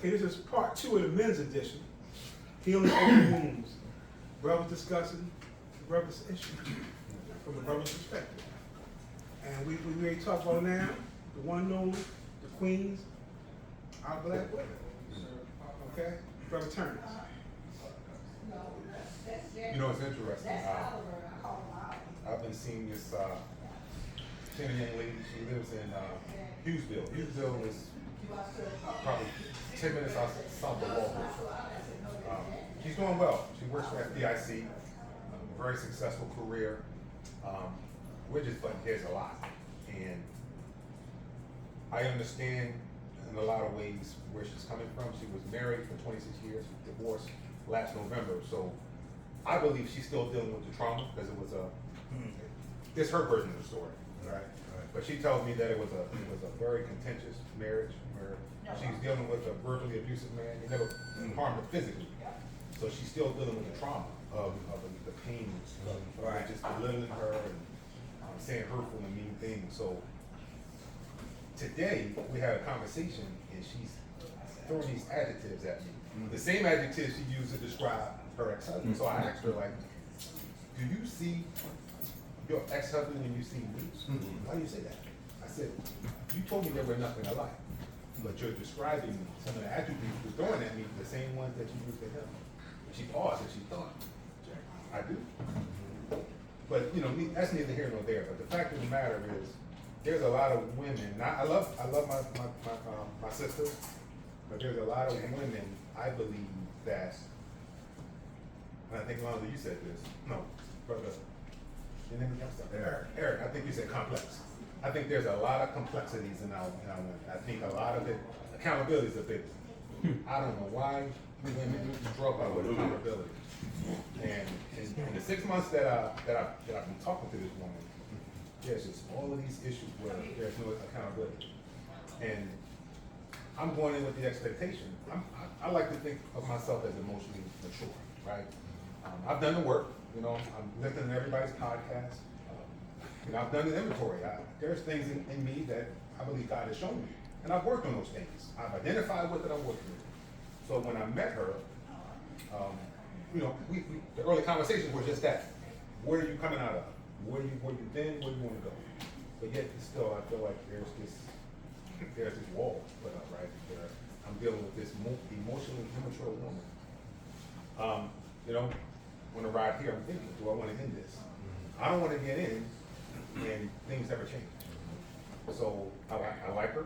Okay, this is part 2 of the men's edition. Healing open wounds. Brothers discussing the brothers' issue from the brother's perspective. And we already talked about now, the one known, the queens, our black women. Okay? Brother Turner. You know, it's interesting. I've been seeing this Tina young lady. She lives in Hughesville. Hughesville is probably 10 minutes south of Walpole. She's doing well. She works for FDIC, very successful career. We're just butting heads a lot. And I understand in a lot of ways where she's coming from. She was married for 26 years, divorced last November. So I believe she's still dealing with the trauma because it was it's her version of the story, right? But she tells me that it was a very contentious marriage where she's dealing with a verbally abusive man. He never harmed her physically, so she's still dealing with the trauma of the pain of just belittling her and saying hurtful and mean things. So today we had a conversation and she's throwing these adjectives at me, the same adjectives she used to describe her ex-husband. So I asked her, like, do you see your ex-husband when you see me? Why do you say that? I said, you told me there were nothing alike, but you're describing some of the attributes you're throwing at me, the same ones that you used to him. She paused and she thought, I do. But you know, that's neither here nor there. But the fact of the matter is, there's a lot of women. And I love my sister, but there's a lot of women I believe that. And I think Lonzo, you said this. No, brother. Your name is Eric. I think you said complex. I think there's a lot of complexities in our women. I think a lot of it, accountability is a big one. I don't know why we women struggle with accountability. And in the 6 months that I've been talking to this woman, there's just all of these issues where there's no accountability. And I'm going in with the expectation. I like to think of myself as emotionally mature, right? I've done the work, you know, I'm listening to everybody's podcast. You know, I've done the inventory. There's things in me that I believe God has shown me. And I've worked on those things. I've identified with it, I'm working with it. So when I met her, you know, the early conversations were just that. Where are you coming out of? Where you been? Where you want to go? But yet, still, I feel like there's this wall put up, right? Where I'm dealing with this emotionally immature woman. You know, when I ride here, I'm thinking, do I want to end this? I don't want to get in, and things never change. So I like her,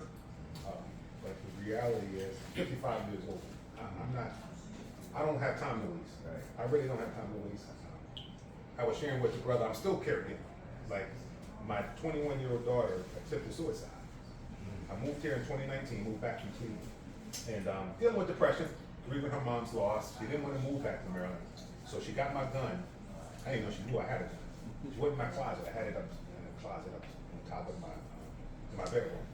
but the reality is, I'm 55 years old. I don't have time to waste. Right? I really don't have time to waste. I was sharing with your brother, I'm still caregiving. Like, my 21-year-old daughter attempted suicide. I moved here in 2019, moved back from Cleveland. And dealing with depression, grieving her mom's loss. She didn't want to move back to Maryland. So she got my gun. I didn't know she knew I had a gun. She went in my closet. I had it up in the closet up on top of my bedroom.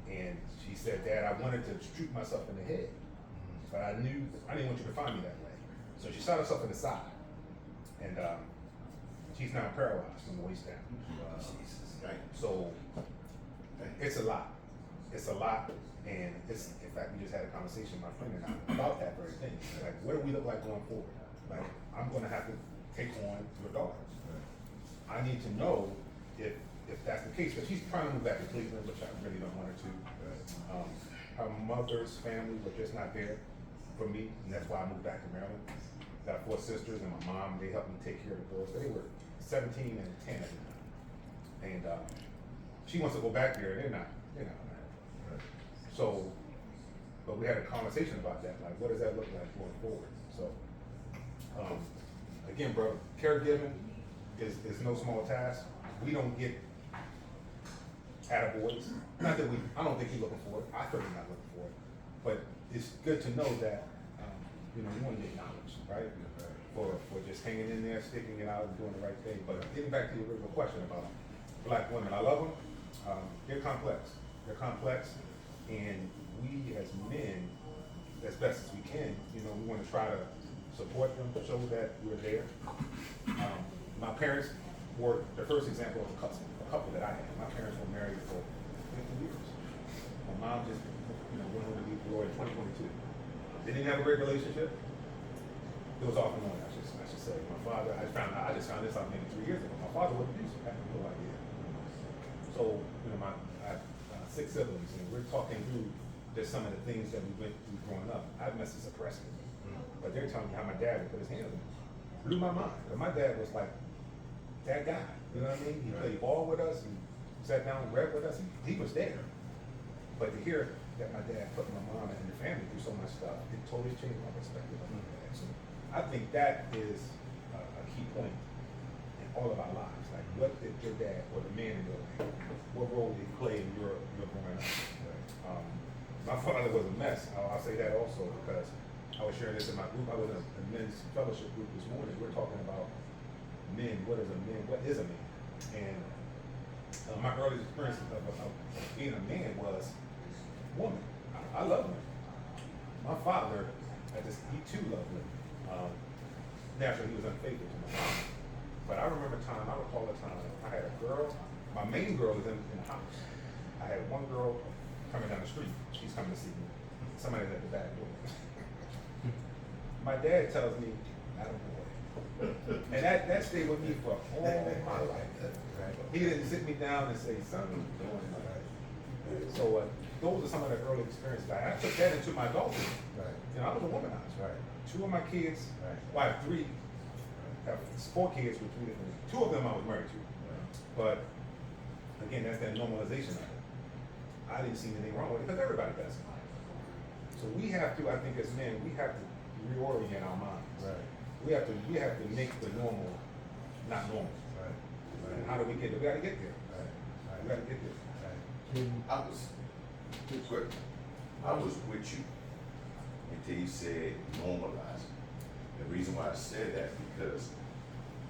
And she said, Dad, I wanted to shoot myself in the head. But I didn't want you to find me that way. So she shot herself in the side. And she's now paralyzed from the waist down. So it's a lot. It's a lot. And it's, in fact, we just had a conversation, my friend and I, about that very thing. Like, what do we look like going forward? Like, I'm going to have to take on your daughter. I need to know if that's the case. But she's trying to move back to Cleveland, which I really don't want her to. Her mother's family was just not there for me, and that's why I moved back to Maryland. Got 4 sisters and my mom. They helped me take care of the girls. They were 17 and 10 at the time. And she wants to go back there, and they're not. So, but we had a conversation about that. Like, what does that look like going forward? So, again, bro, caregiving is no small task. We don't get attaboys. Not that I don't think he's looking for it. I certainly not looking for it. But it's good to know that, you know, you want to get acknowledged, right? For just hanging in there, sticking it out, and doing the right thing. But getting back to the original question about black women, I love them. They're complex. They're complex, and we as men, as best as we can, you know, we want to try to support them, show that we're there. My parents were the first example of a couple that I had. My parents were married for 50 years. My mom just, you know, went home to leave the Lord in 2022. They didn't have a great relationship. It was off and on, I should say. My father, I just found this out maybe 3 years ago. My father was abusive. I had no idea. So, you know, I have 6 siblings, and we're talking through just some of the things that we went through growing up. I must have suppressed it. But they're telling me how my dad would put his hands on me. Blew my mind. But my dad was like that guy. You know what I mean? He played ball with us and sat down and read with us. He was there. But to hear that my dad put my mom and the family through so much stuff, it totally changed my perspective of my dad. So I think that is a key point in all of our lives. Like, what did your dad or the man in your life, what role did he play in your growing up? My father was a mess. I'll say that also because I was sharing this in my group. I was in a men's fellowship group this morning. We're talking about men. What is a man? What is a man? And my earliest experience of being a man was woman. I love women. My father, he too loved women. Naturally, he was unfaithful to my mom. But I recall a time, I had a girl, my main girl was in the house. I had one girl coming down the street. She's coming to see me. Somebody's at the back door. My dad tells me, "Not a boy." And that stayed with me for all my life. He didn't sit me down and say, "Son, what are you doing?" So those are some of the early experiences. I took that into my adulthood. You know, I was a womanizer. 2 of my kids, well, I have 3, have 4 kids with 3 different. 2 of them I was married to. But again, that's that normalization of it. I didn't see anything wrong with it because everybody does it. So we have to, I think as men, we have to reorient our minds. We have to make the normal not normal. And how do we get there? We gotta get there. We gotta get there. I was with you until you said normalize. The reason why I said that because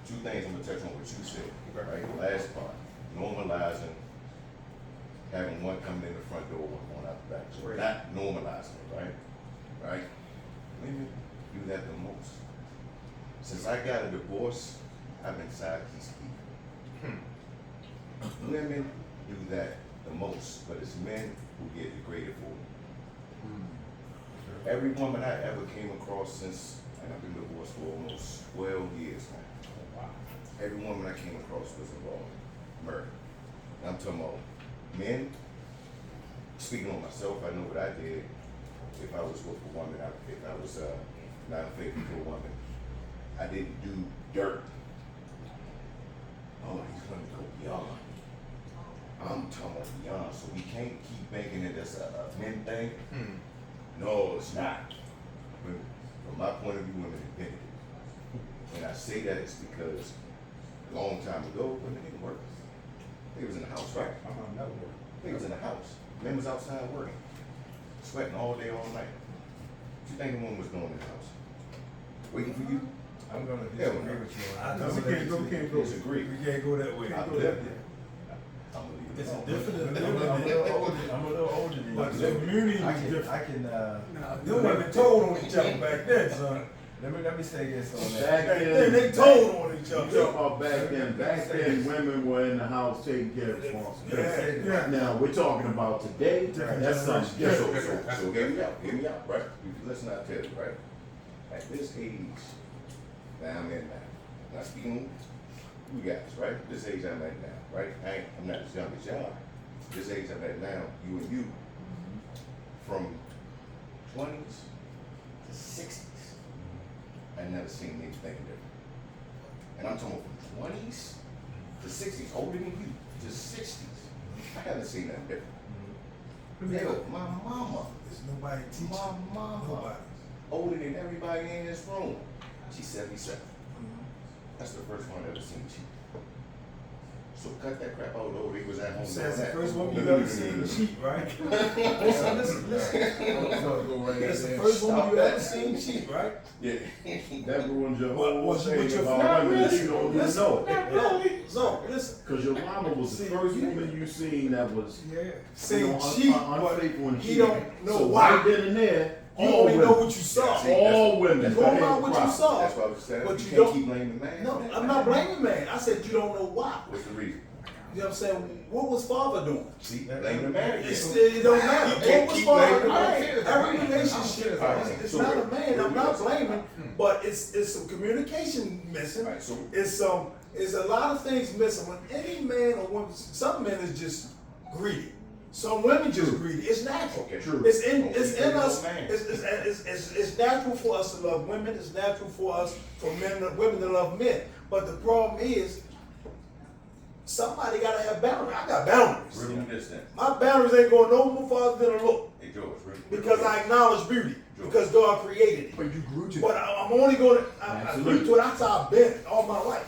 2 things I'm gonna touch on what you said, right? The last part, normalizing having one coming in the front door, one going out the back. So not normalizing it, right? Right? Women do that the most. Since I got a divorce, I've been sidepiece keeper. Women do that the most, but it's men who get degraded for it. Every woman I ever came across since, and I've been divorced for almost 12 years now. Wow. Every woman I came across was involved in murder. And I'm talking about men. Speaking on myself, I know what I did. If I was with a woman, if I was not faithful to a woman, I didn't do dirt. Oh, he's gonna go beyond. I'm talking about beyond, so we can't keep making it as a men thing. No, it's not. From my point of view, women invented it. And I say that it's because a long time ago, women didn't work. They was in the house, right? My mom never worked. They was in the house. Men was outside working, sweating all day, all night. What you think the woman was doing in the house? Waiting for you? I'm gonna Yeah, disagree with you. I know we can't go. Disagree. We can't go that way. I Go live that way. there. I'm gonna leave it It's a alone. different. I'm a little older than you. But the community I is can, different. I can, Them women told on each other back then, son. let me say this on that. Back They then, told on each you talk other. about back then women were in the house taking care of responsibility. Yeah. Now, we're talking about today, that's something Yeah, different. so hear me out, right? Listen, I tell you, right? At this age that I'm in now, not speaking you guys, right? This age I'm at now, right? I'm not as young as y'all. This age I'm at now, you, from 20s to 60s, I never seen anything different. And I'm talking from 20s to 60s, older than you, to 60s. I haven't seen that different. Hell, my mama, There's nobody teaching. my mama, Nobody. older than everybody in this room. She's 77. That's the first one I ever seen cheat. So cut that crap out over. He was at home. That's the doing that. first one you ever seen cheat, right? Listen. It's the first one you ever seen cheat, right? Yeah. That ruins your What whole was thing your about women that really? you don't even Listen, know. not really. So, listen. Cause your mama was the first woman you seen that was, Yeah. you Saying know, cheat, unfaithful and he cheating. don't know So why. right then and there, You all only know women, what you saw. See, all women. Go about what you saw. That's what I was saying. But you you can't don't- keep blaming the man. No, I'm not blaming man. I said you don't know why. What's the reason? You know what I'm saying? What was father doing? See, blame the man. It don't matter. You can't What was keep father blaming doing? the man. Every relationship. It's not a man. I'm not blaming, but it's some communication missing. Alright, so- It's a lot of things missing. When any man or woman, some men is just greedy. Some women just greedy. It's natural. Okay. True. It's in us. Man. It's natural for us to love women. It's natural for women to love men. But the problem is, somebody gotta have boundaries. I got boundaries. Riddle me this then. My boundaries ain't going no more farther than a look. Hey, George, riddle Because me I this. acknowledge beauty. Because God created it. But you grew to But I'm only going to, I agree to it. That's how I've been all my life.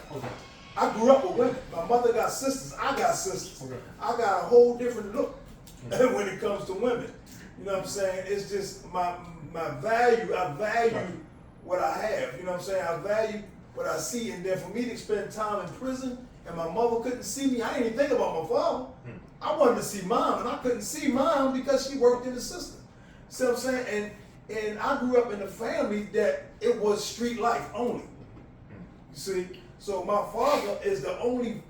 I grew up with women. My mother got sisters. I got sisters. I got a whole different look when it comes to women. You know what I'm saying? It's just my value. I value what I have. You know what I'm saying? I value what I see. And then for me to spend time in prison and my mother couldn't see me, I didn't even think about my father. I wanted to see mom, and I couldn't see mom because she worked in the system. See what I'm saying? And I grew up in a family that it was street life only. You see? So my father is the only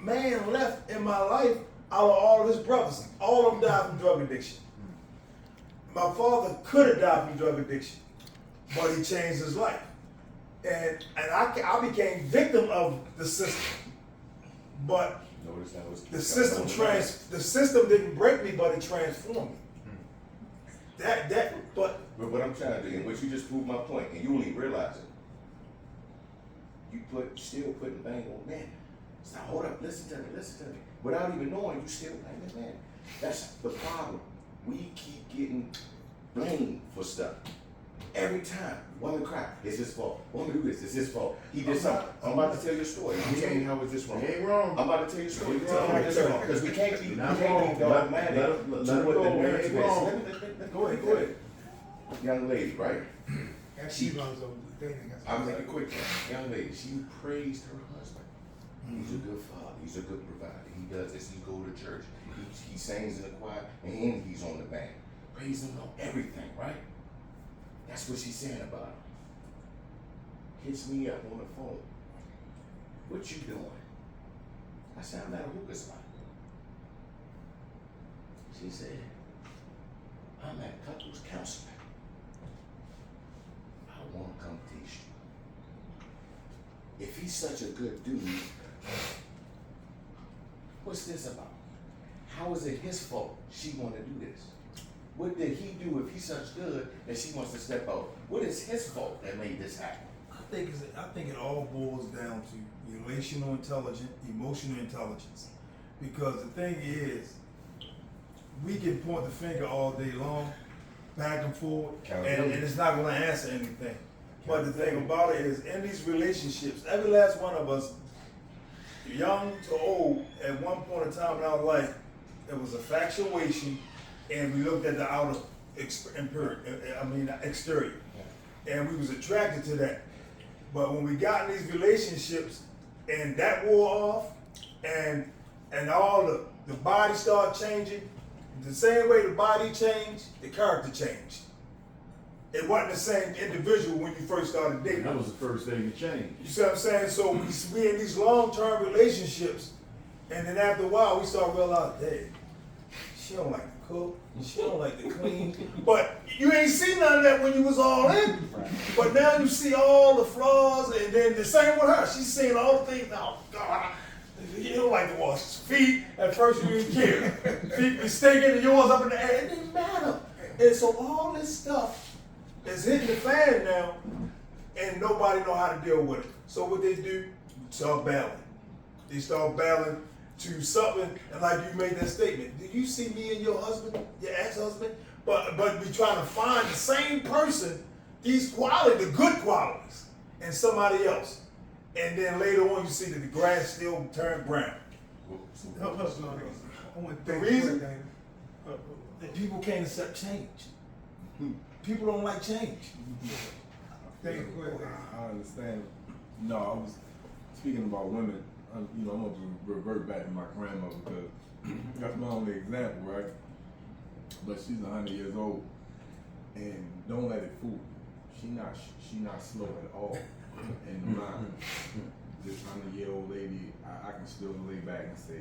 man left in my life out of all of his brothers. All of them died from drug addiction. My father could have died from drug addiction, but he changed his life. And I became victim of the system. But Notice that was. the system didn't break me, but it transformed me. But But what I'm trying to do, and what you just proved my point, and you don't even realize it. You still putting things on man. Stop, hold up, listen to me. Without even knowing, you still like man. That's the problem. We keep getting blamed for stuff. Every time, woman cry, it's his fault. Woman do this, it's his fault. He did something. I'm about to tell you a story. You tell me how is this wrong? He ain't wrong. I'm about to tell you a story. You tell me how He ain't this wrong. wrong. Because we can't be Not wrong. dogmatic Let him to what go. the He narrative ain't is. wrong. Go ahead. Young lady, right? She runs over the thing. I'll make it quick. Young lady, she praised her husband. He's a good father. He's a good provider. He does this. He go to church. He sings in the choir, and he's on the band. Praise him on everything, right? That's what she's saying about him. Hits me up on the phone. What you doing? I said, I'm at a hookah spot. She said, I'm at couples counseling. I want to come teach you. If he's such a good dude, what's this about? How is it his fault she want to do this? What did he do if he's such good that she wants to step out? What is his fault that made this happen? I think it all boils down to relational intelligence, emotional intelligence. Because the thing is, we can point the finger all day long, back and forth, and it's not going to answer anything. But the thing about it is, in these relationships, every last one of us, young to old, at one point in time in our life, there was a factuation, and we looked at the outer exterior, and we was attracted to that. But when we got in these relationships, and that wore off, and all the body started changing, the same way the body changed, the character changed. It wasn't the same individual when you first started dating. That was the first thing to change. You see what I'm saying? So we in these long-term relationships, and then after a while we start realizing, hey, she don't like to cook, she don't like to clean. But you ain't seen none of that when you was all in. But now you see all the flaws, and then the same with her. She's seeing all the things. Oh God, you don't like to wash his feet. At first you didn't care. Feet be stinking and yours up in the air. It didn't matter. And so all this stuff is hitting the fan now, and nobody know how to deal with it. So what they do, start battling. They start battling to something, and like you made that statement, do you see me and your husband, your ex-husband? But we trying to find the same person, these qualities, the good qualities, in somebody else. And then later on you see that the grass still turned brown. Help us know. I want to The thank reason- you. And people can't accept change. People don't like change. Thank you. Go ahead. I understand. No, I was speaking about women. I'm gonna revert back to my grandmother because that's my only example, right? But she's 100 years old, and don't let it fool you. She not slow at all in the mind. This 100-year-old lady, I can still lay back and say,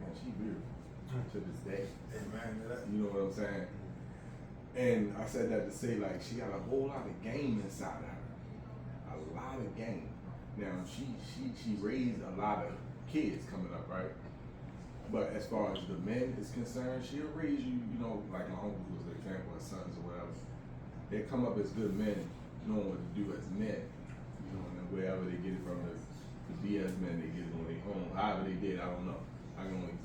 man, she beautiful to this day. Amen. You know what I'm saying? And I said that to say, like, she got a whole lot of game inside of her. A lot of game. Now, she raised a lot of kids coming up, right? But as far as the men is concerned, she'll raise you, you know, like my uncle was an example, his sons or whatever. They come up as good men, knowing what to do as men. You know, and wherever they get it from, the BS men, they get it on their own. However they did, I don't know. I can only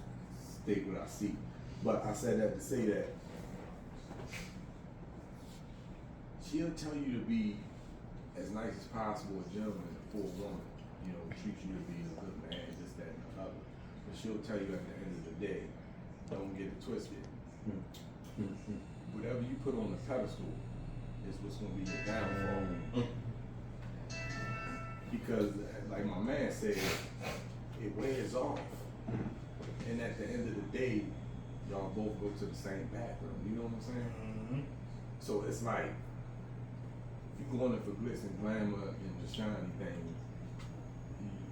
state what I see. But I said that to say that she'll tell you to be as nice as possible, a gentleman for a woman. You know, treat you to be a good man, just that and the other. But she'll tell you at the end of the day, don't get it twisted. Whatever you put on the pedestal is what's gonna be your downfall. Because, like my man said, it wears off. And at the end of the day, y'all both go to the same bathroom. You know what I'm saying? Mm-hmm. So it's like, you going in for glitz and glamour and the shiny things,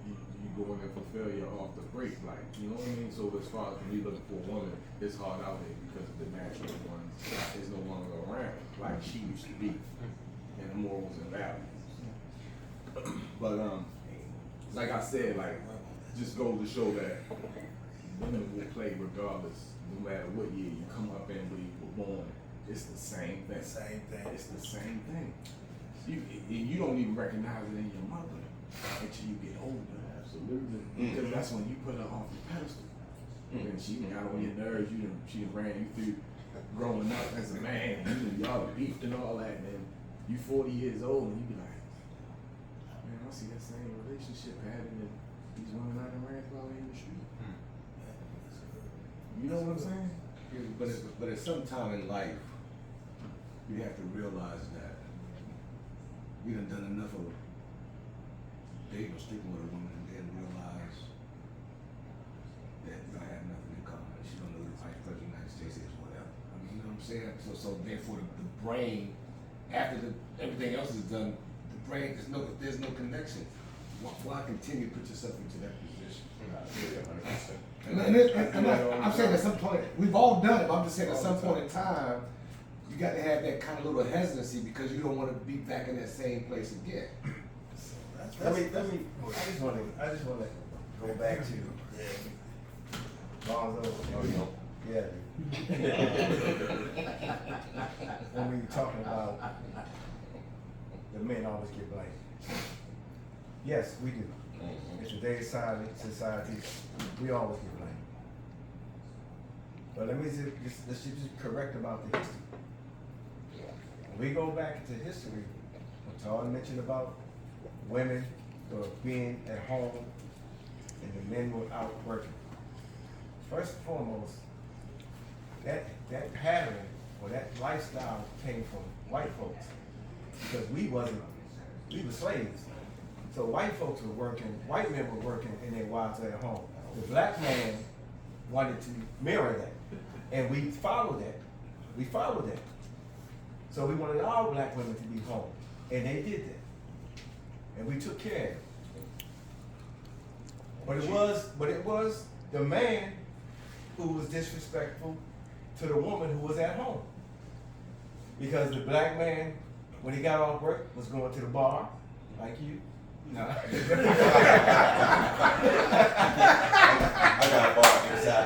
you go in and fulfill your off the break, like, you know what I mean? So as far as me looking for a woman, it's hard out there because the natural one is no longer around like she used to be, and the morals and values. But like I said, like, just goes to show that women will play regardless, no matter what year you come up in, where you were born. It's the same thing. Same thing. It's the same thing. You don't even recognize it in your mother until you get older. Absolutely. Because that's when you put her off the pedestal. And she got on your nerves. She ran you through growing up as a man. Y'all beefed and all that. And then you 40 years old and you be like, man, I see that same relationship pattern in these women I done ran through out in the street. You know what I'm saying? But at some time in life, you have to realize that we done enough of dating or sticking with a woman and then realize that I have nothing in common. She don't know the vice president of the United States is, whatever. I mean, you know what I'm saying? So therefore the brain, after everything else is done, the brain, there's no connection. Why continue to put yourself into that position? I'm saying at some point, we've all done it, but I'm just saying at some point in time, you got to have that kind of little hesitancy because you don't want to be back in that same place again. I just want to go back to Lonzo. Yeah. When we were talking about the men always get blamed. Yes, we do. In today's society, we always get blamed. But let's just correct about the history. When we go back into history, what Todd mentioned about women were being at home and the men were out working. First and foremost, that pattern or that lifestyle came from white folks because we were slaves. So white folks were working, white men were working and their wives were at home. The black man wanted to mirror that. And we followed that. So we wanted all black women to be home. And they did that. And we took care of it. But it was the man who was disrespectful to the woman who was at home. Because the black man, when he got off work, was going to the bar, like you. No. I got a bar inside.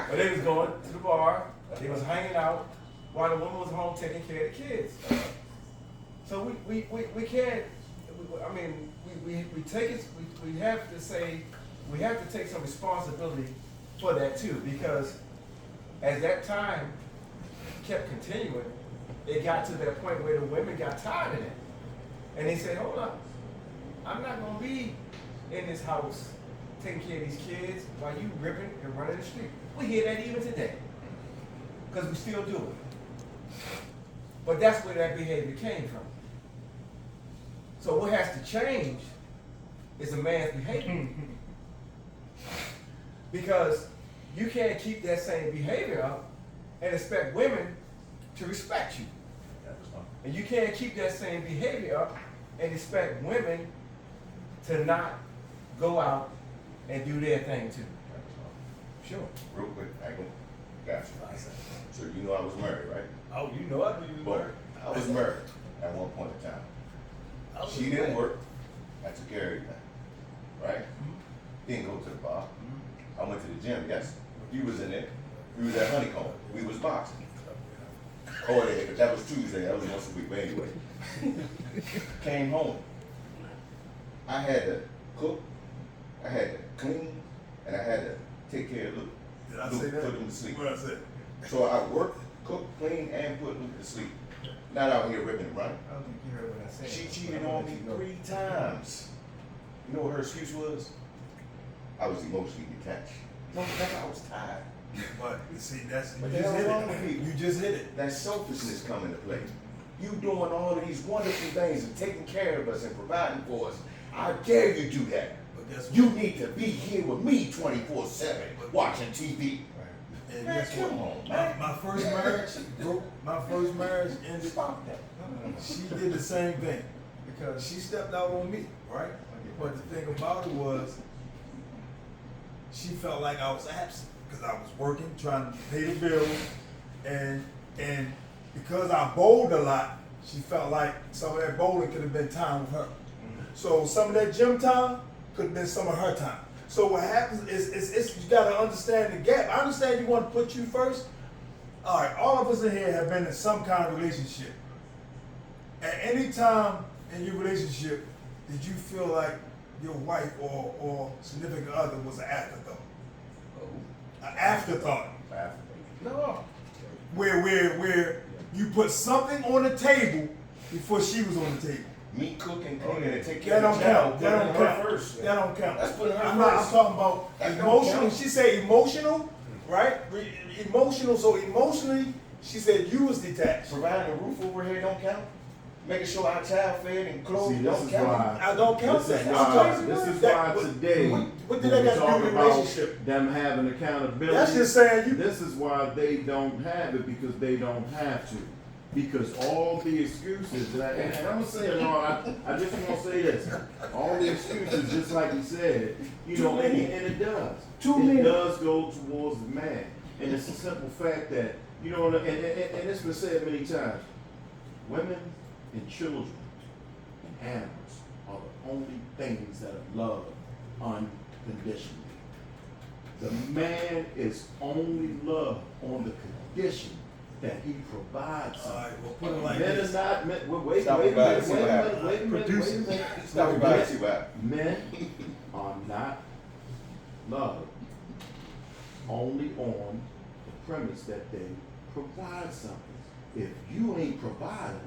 But they was going to the bar, they was hanging out, while the woman was home taking care of the kids. So we can't, I mean, we take it, we have to say, we have to take some responsibility for that too, because as that time kept continuing, it got to that point where the women got tired of it. And they said, hold up, I'm not gonna be in this house taking care of these kids while you ripping and running the street. We hear that even today, because we still do it. But that's where that behavior came from. So what has to change is a man's behavior. Because you can't keep that same behavior up and expect women to respect you. And you can't keep that same behavior up and expect women to not go out and do their thing too. Sure. Real quick, Gotcha. So you know I was married, right? Oh, you know I knew you Well, were. I was married at one point in time. I was She married. didn't work. I took care of everything. Right? Didn't go to the bar. I went to the gym, yes. You was in there. We was at Honeycomb. We was boxing. Oh, yeah, that was Tuesday. That was once a week, but anyway. Came home. I had to cook, I had to clean, and I had to take care of Luke. Did I Luke, say that? put him to sleep. What I said? So I worked, cooked, cleaned, and put Luke to sleep. Not out here ripping and running. I don't think you heard what I said. She cheated on me 3 times. You know what her excuse was? I was emotionally detached. No, I was tired. But you see, that's you What just the hell hit wrong with it. me? You just hit it. That selfishness come into play. You doing all of these wonderful things and taking care of us and providing for us. I dare you do that. But guess what? You need to be here with me 24/7 watching TV. And Man, guess what? come on, man. My first marriage broke. My first marriage ended. Stop that. No. She did the same thing because she stepped out on me, right? But the thing about it was, she felt like I was absent because I was working, trying to pay the bills, and because I bowled a lot, she felt like some of that bowling could have been time with her. So some of that gym time could have been some of her time. So what happens is you gotta understand the gap. I understand you want to put you first. All right, all of us in here have been in some kind of relationship. At any time in your relationship, did you feel like your wife or significant other was an afterthought? An afterthought. No. Where you put something on the table before she was on the table. Me cooking, cleaning, and taking care That of don't the child. count. That don't putting her count. first. That don't count. That's putting her I'm first. talking about That don't emotional. count. She said emotional, right? Emotional. So emotionally, she said you was detached. Providing a roof over here don't count. Making sure our child fed and clothed See, this don't is count. why. I don't count This is that. why. This is why today. What did when that we got to talk do with the about relationship? them having accountability. That's just saying you. This is why they don't have it, because they don't have to. Because all the excuses, and I'm gonna say it, no, I just want to say this. All the excuses, just like he said, you know, and it does. It does go towards the man. And it's a simple fact that, you know, and it's been said many times, women and children and animals are the only things that are loved unconditionally. The man is only loved on the condition that he provides All right, something. well, put it like Men this. are not, wait Stop a it, guys. minute, See what happens. wait a minute. Stop it, guys. See what happens. Men are not loved only on the premise that they provide something. If you ain't providing,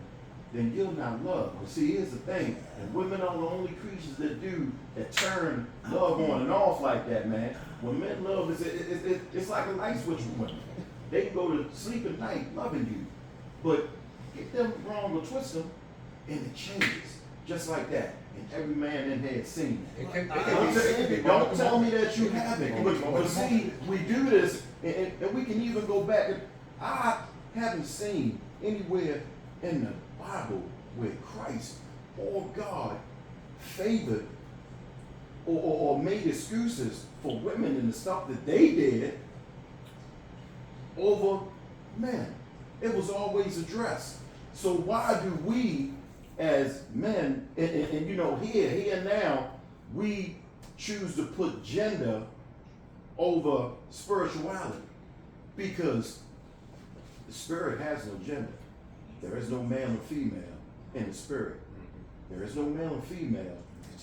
then you're not loved. But see, here's the thing, and women are the only creatures that turn love on and off like that, man. When men love, it's like a light switch with women. They can go to sleep at night loving you, but get them wrong or twist them, and it changes, just like that. And every man in here has seen it. Don't tell me that you haven't. But see, we do this, and we can even go back. I haven't seen anywhere in the Bible where Christ or God favored or made excuses for women and the stuff that they did over men. It was always addressed. So why do we as men, and you know, here now, we choose to put gender over spirituality? Because the spirit has no gender. There is no male and female in the spirit. There is no male and female.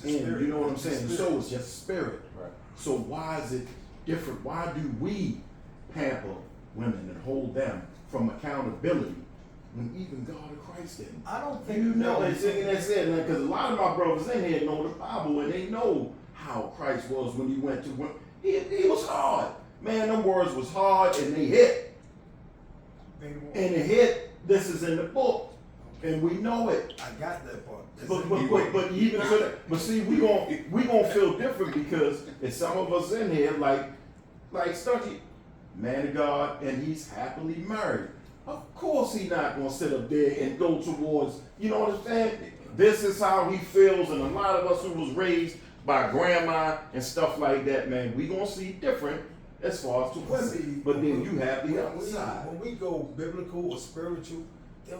And you know what I'm saying? So it's just spirit. Right. So why is it different? Why do we pamper women and hold them from accountability when even God or Christ didn't? I don't think You know, that's it. Because a lot of my brothers in here know the Bible and they know how Christ was when he went to women. He was hard. Man, them words was hard and they hit. And it hit. This is in the book. And we know it. I got that part. But even to that, but see, we gonna feel different because it's some of us in here like Stucky, man of God, and he's happily married. Of course, he not gonna sit up there and go towards, you know what I'm saying? This is how he feels, and a lot of us who was raised by grandma and stuff like that, man, we gonna see different as far as to perceive. But then you have the other side. When we go biblical or spiritual, then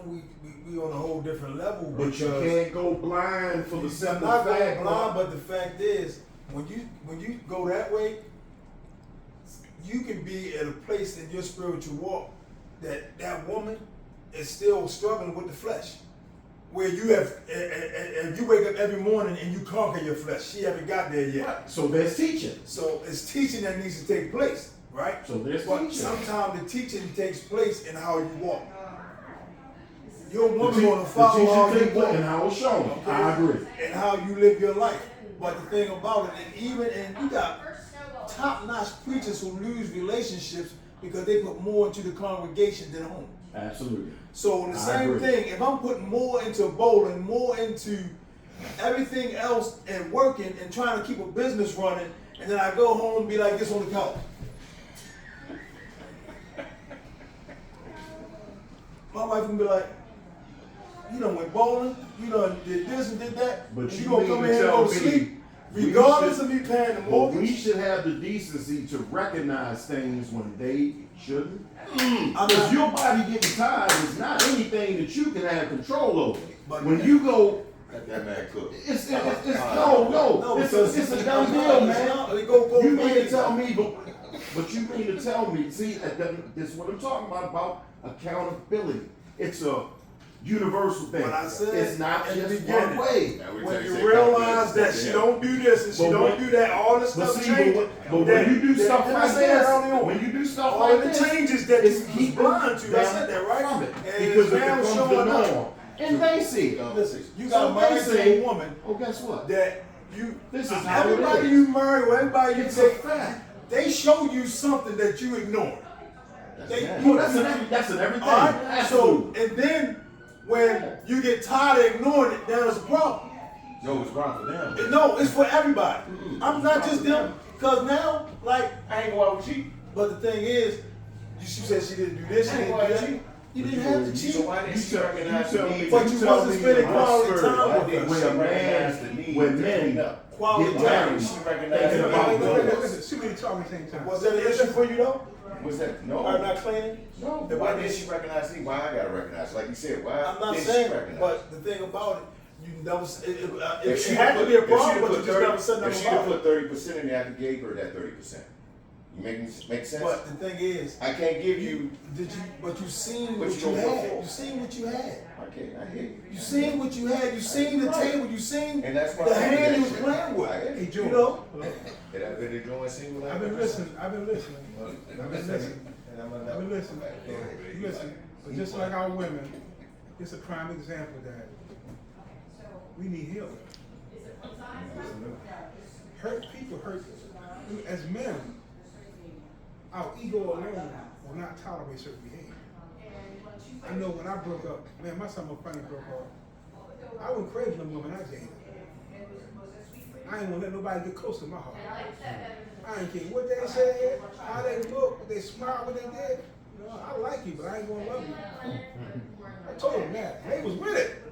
we on a whole different level. But you because can't go blind for the I'm simple not going fact. blind, but the fact is, when you go that way, you can be at a place in your spiritual walk that woman is still struggling with the flesh. Where you have, and you wake up every morning and you conquer your flesh. She haven't got there yet. So there's teaching. So it's teaching that needs to take place, right? So there's But teaching. sometimes the teaching takes place in how you walk. Your The woman gonna the follow how teaching you take place walk. and how it's shown. Okay? I agree. And how you live your life. But the thing about it, and you got top-notch preachers who lose relationships because they put more into the congregation than home. Absolutely. So in the I same agree. thing, if I'm putting more into bowling, more into everything else and working and trying to keep a business running, and then I go home and be like this on the couch. My wife can be like, you done went bowling, you done did this and did that, But and you you gonna mean come to in here and tell go to me sleep, we regardless should- of me paying the But we mortgage. should have the decency to recognize things when they shouldn't. I'm Because not- your body getting tired is not anything that you can have control over. But- When you go, Let that man cook. it's no, No, it's because a done deal, man. They go both You mean to ways. tell me, but you mean to tell me, see, this is what I'm talking about accountability. It's a universal thing. But I said It's not in the just beginning, one way. Now we when tell you say realize that confidence, she yeah. don't do this and she But don't when- do that, all this But stuff see, changes. but when you do stuff then I like said early this, on, when you do stuff all like the this, changes that it's you was keeping blind to, I them said that, right? from it. And Because it's it now becomes the showing up. norm. And they see it. Listen, you So got they married to say, a woman oh, guess what? that you, This is how it everybody is. you marry or everybody you It's a take, fact. they show you something that you ignore. They, No, that's an everything. all right? So, Absolutely. and then when you get tired of ignoring it, then there's a problem. No, it's wrong for them. No, it's for everybody. I'm not just them. Cause now, like, I ain't going out with you. but the thing is, she said she didn't do this, she didn't do that. You didn't have to cheat. So why didn't she recognize the need? But you wasn't spending quality time Why with didn't her. she recognize the need when to men clean up? Quality get time. married, She recognized thinking the about need. goals. Too many talking at the same time. Was that an issue for you though? What's that? Her No. not cleaning? No. Then Why didn't she recognize me? Why I gotta recognize? Like you said, why I'm not didn't saying, she recognize? but the thing about it, you never, it she'd had to put- be a if she'd problem, but put you just 30 never said If nothing she'd have about put it. 30% in there, I could gave her that 30%. You make sense? But the thing is, I can't give you. but you seen What what you you gonna had. vote for? You seen what you had. Okay, I hear you. You seen what you had. You seen the table. You seen And that's why the I hand did he that was shit. playing with. I hear Hey, you. Joe. You know? Did I really join single? I've been listening. I've been listening. Listen. But just like our women, it's a prime example that we need healing. Hurt people hurt. As men, our ego alone will not tolerate certain behavior. I know when I broke up, man, my son finally broke up. I wasn't craving the woman I dated. I ain't gonna let nobody get close to my heart. I ain't care what they said, how they look, what they smile, what they did. You know, I like you, but I ain't gonna love you. I told them that. They was with it.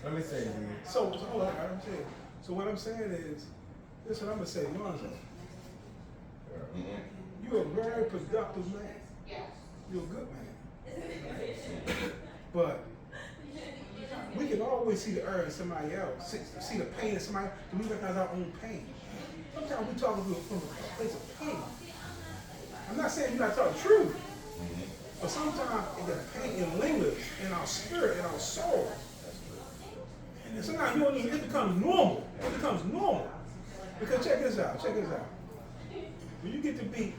Let me say it again. So hold on, I'm saying. So what I'm saying is, this is what I'm gonna say, Lonzo. You're a very productive man. You're a good man. But we can always see the error in somebody else, see the pain in somebody, and we recognize our own pain. Sometimes we talk from a place of pain. I'm not saying you're not talking truth, but sometimes the pain lingers in our spirit, in our soul. And sometimes you know, it becomes normal. It becomes normal. Because check this out, When you get to be,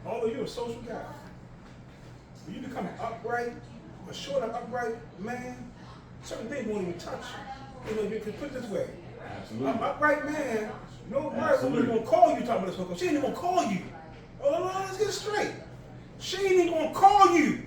although you're a social guy, when you become an upright, a short and upright man, certain things won't even touch you. You know, you can put it this way. An upright man, no white woman gonna call you talking about this one. She ain't even gonna call you. Oh, no, let's get it straight. She ain't even gonna call you.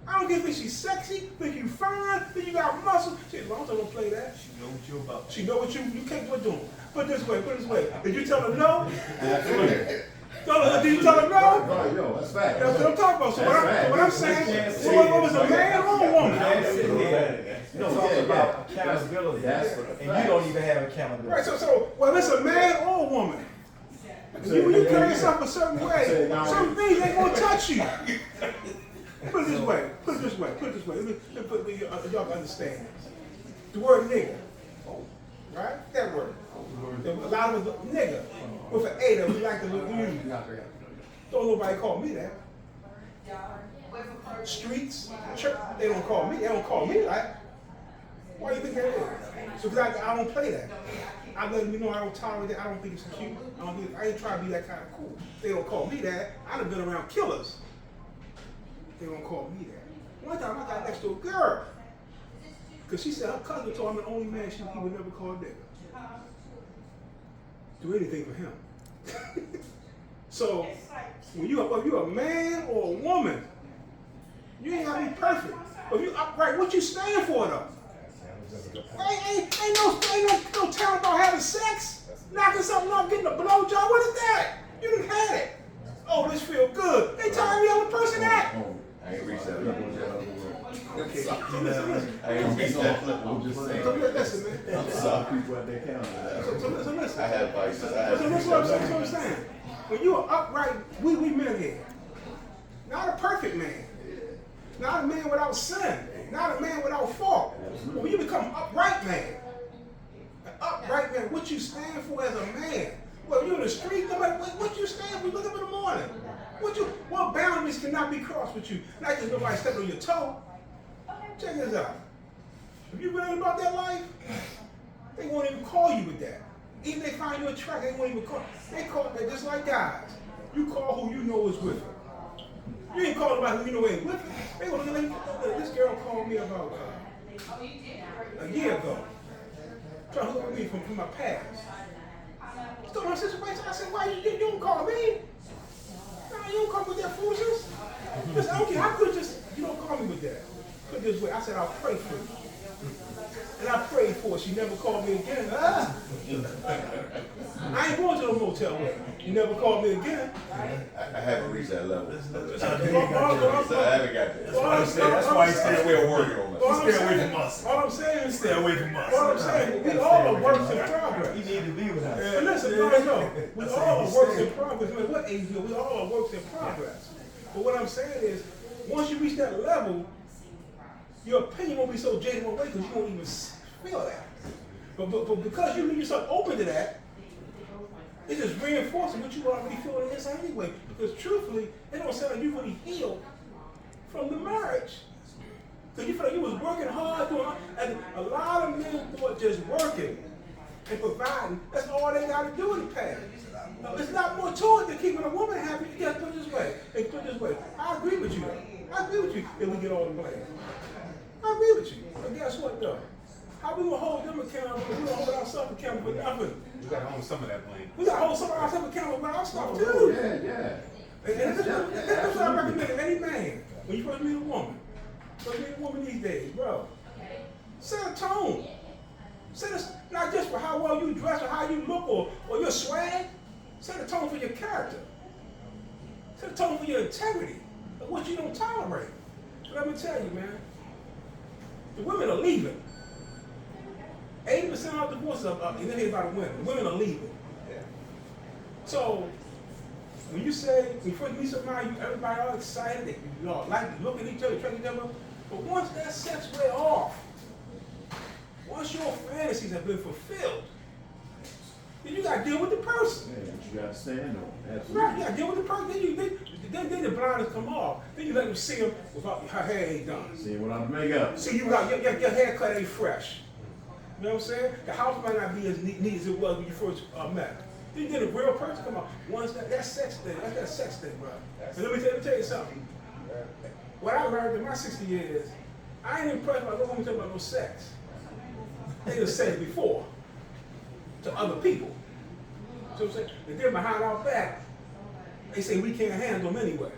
I don't give a she's sexy, think you fine, think you got muscle. She Lonzo don't play that. She know what you about. She know what you capable of doing. Put it this way. Did you tell her no? Absolutely. Did you tell her no? Right, yo, that's fact. That's what I'm talking about. So what I'm saying, See, what was a man or a woman? You don't talk about accountability, That's for the and you don't even have accountability. Right, so well, it's a man or a woman. You carry yourself a certain way, certain things ain't gonna touch you. Put it this way, y'all can understand. The word nigga, right? That word. A lot of us, nigga, with an A that we like to use. Don't nobody call me that. Streets, church, they don't call me that. Why do you think that is? So because I don't play that. I let you know I don't tolerate that. I don't think it's cute. I ain't trying to be that kind of cool. They don't call me that. I'd have been around killers. They don't call me that. One time I got next to a girl. Because she said her cousin told him the only man he would never call a nigga. Do anything for him. So, when you're a man or a woman, you ain't gotta be perfect. But if you upright, what you stand for though? Ain't no talent about having sex, knocking something off, getting a blowjob. What is that? You done had it. Oh, this feel good. They telling me I'm the person that. I ain't reached that level yet. Okay. I ain't reached that level. I'm just saying. So listen, man. I'm sorry. People at their counter. So listen. I had vices. So that's what I'm saying. When you are upright, we men here. Not a perfect man. Not a man without sin. Not a man without fault. But when you become an upright man, what you stand for as a man. Well, you're in the street, what you stand for? You look up in the morning. What boundaries cannot be crossed with you? Not just nobody stepping on your toe. Check this out. If you really about that life, they won't even call you with that. Even if they find you attractive, they won't even call. They call it just like guys. You call who you know is with you. You ain't calling about who you know ain't with you. They gonna look at this girl called me about a year ago. Trying to look at me from my past. She told my situation. I said, why you don't call me? Nah, you don't call me with that foolishness. Listen, I don't care how good you don't call me with that. Put it this way, I said I'll pray for you. And I prayed for her. She never called me again. I ain't going to the motel with her. You never called me again. I haven't reached that level. So I haven't got that. That's why he stay We're working on that. Stay away from us. All I'm saying is, Stay away from us. all I'm saying, we all are works in progress. You need to be with us. And listen, no, we all are works in progress. No matter what age you are, we all are works in progress. But what I'm saying is, once you reach that level, your opinion won't be so jaded one way because you won't even feel that. But because you leave yourself open to that, it's just reinforcing what you already feel on the inside anyway. Because truthfully, it don't sound like you really healed from the marriage. Because you feel like you was working hard, and a lot of men thought just working and providing, that's all they got to do in the past. There's not more to it than keeping a woman happy. You got to put it this way. And put it this way. I agree with you though. I agree with you if we get all the blame. I agree with you. But guess what though? How we gonna hold them accountable? We gonna hold ourselves accountable for nothing. We gotta own some of that blame. We gotta hold some of ourselves accountable for our stuff too. Yeah. And that's what I recommend to any man. When you first meet a woman, these days, bro, set a tone. Not just for how well you dress or how you look or your swag. Set a tone for your character. Set a tone for your integrity of what you don't tolerate. So let me tell you, man, the women are leaving. 80% of divorces are in here by the women. Women are leaving. So when you first meet somebody, everybody all excited, they all like to look at each other, track each other. But once that sex wear off, once your fantasies have been fulfilled, then you gotta deal with the person. Yeah, but you gotta stand on. Absolutely. Right, you gotta deal with the person. Then the blinders come off. Then you let them see them without her hair ain't done. See what I'm makeup. See, you got your haircut ain't fresh. You know what I'm saying? The house might not be as neat as it was when you first met. Then you get a real person come out. Once that sex thing, that's that sex thing, bro. And let me tell you something. What I learned in my 60 years, I ain't impressed by no woman talking about no sex. They just said it before to other people. So I'm saying, and then behind our back, they say we can't handle them anyway.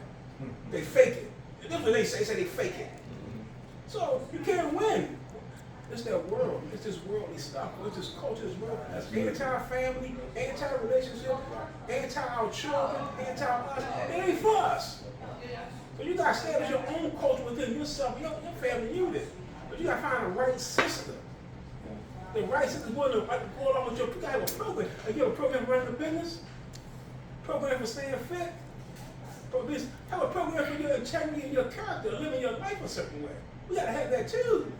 They fake it. And that's what they say they fake it. So you can't win. It's that world. It's this worldly stuff. It's this culture, this world. That's anti-family, anti-relationship, anti-our children, anti-us. It ain't for us. So you gotta establish your own culture within yourself, your family unit. But you gotta find the right system. The right system is going to go along with you gotta have a program. If you have a program running a business, program for staying fit. Have a program for your integrity and your character, living your life a certain way. We gotta have that too.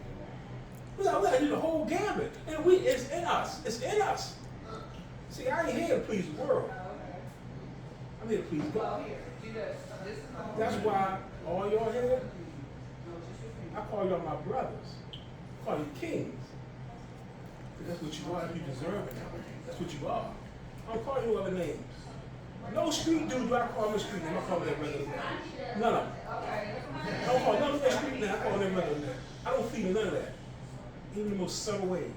We gotta do the whole gambit. And it's in us. It's in us. See, I ain't here to please the world. I'm here to please God. That's why all y'all here, I call y'all my brothers. I call you kings. Because that's what you are if you deserve it. That's what you are. I don't call you other names. No street dude do I call them a street name. I call them their regular name. None of them. I don't call none of their street name. I call them their regular name. I don't feed none of that. Even the most subtle ways.